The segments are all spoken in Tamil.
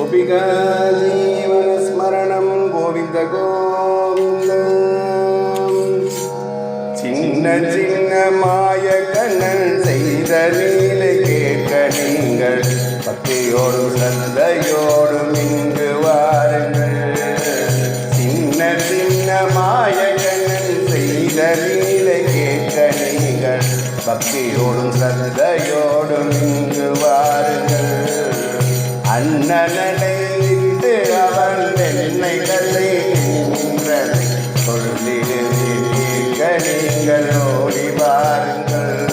गोपिका जीवनस्मरणं गोविन्द गोविन्द சின்ன சின்ன மாயக்கண்ணன் செய்த லீலை கேட்க நீங்கள் பக்தியோடும் சந்தையோடும் இங்கு வாருங்கள். சின்ன சின்ன மாயக்கண்ணன் செய்த லீலை கேட்க நீங்கள் பக்தியோடும் சந்தையோடும் இங்கு வாருங்கள். அண்ணனை விட்டு அவன் என்னை கதை நின்றதை சொல்லிடுவேன் கேட்க நீங்கள் ஓடி வாருங்கள்.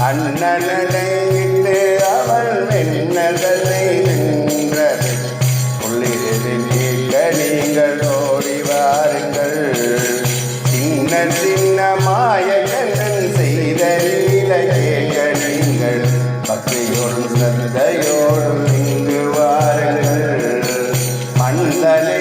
அண்ணனை விட்டு அவள் என்னதை நின்றதை சொல்லிடுவேன் கேட்க நீங்கள் ஓடி வாருங்கள். சின்ன சின்ன மாயக்கண்ணன் செய்த லீலை கேட்க நீங்கள் பக்தியோடும் சந்தையோடும் இங்கு வாருங்கள். மந்தனை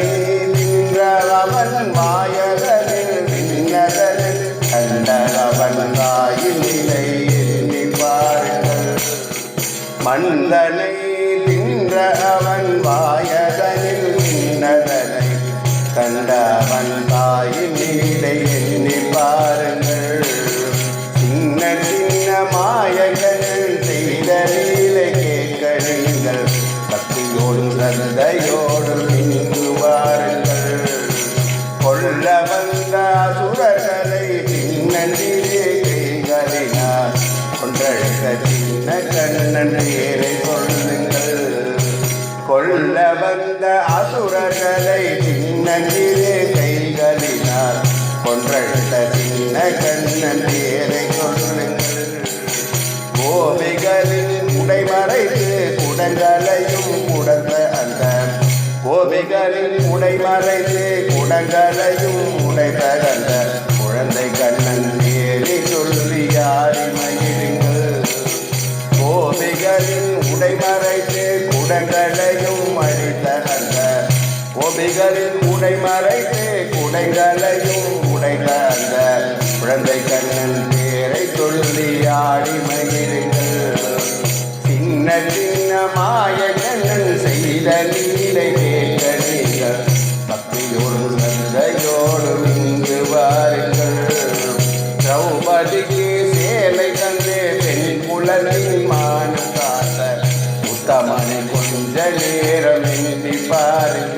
நின்ற அவன் மாயதனில் நின்னதனில் கண்ட அவன் தாயின் நிலை எண்ணி பாருங்கள். மந்தனை நின்ற அவன் வாயதனில் நின்னதனை கண்ட அவன் தாயின் நிலை எண்ணி பாருங்கள். சின்ன சின்ன மாயக்கண்ணன் செய்த லீலை கேட்க நீங்கள் பக்தியோடும் சந்தையோடும் இங்கு வாருங்கள். கொல்ல வந்த அசுரர்களை சின்னந்திலே கைகளினார் கொன்றெடுத்த சின்ன கண்ணன் பேரை சொல்லுங்கள். கொல்ல வந்த அசுரர்களை சின்னந்திலே கைகளினார் கொன்றெடுத்த சின்ன கண்ணன் பேரை சொல்லுங்கள். கோபிகளின் உடை மறைத்து குடங்களையும் உடந்த அந்த கோபிகளின் உடை மறைத்து குடங்களையும் உடைத்த அந்த குழந்தை கண்ணன் பேரை சொல்லி ஆடி மகிழுங்கள். கோபிகளின் உடை மறைத்து குடங்களையும் அழித்த அந்த கோபிகளின் உடை மறைத்து குடைகளையும் உடைத்த அந்த குழந்தை கண்ணன் பேரை சொல்லி ஆடி மகிழுங்கள். சின்ன சின்ன மாயக்கண்ணன் செய்த லீலை கேட்க நீங்கள் பக்தியோடும் சந்தையோடும் இங்கு வாருங்கள். திரௌபதிக்கு சேலை தந்து பெண் குலத்தின் மானம் காத்த உத்தமனை கொஞ்ச நேரம் எண்ணி பாருங்கள்.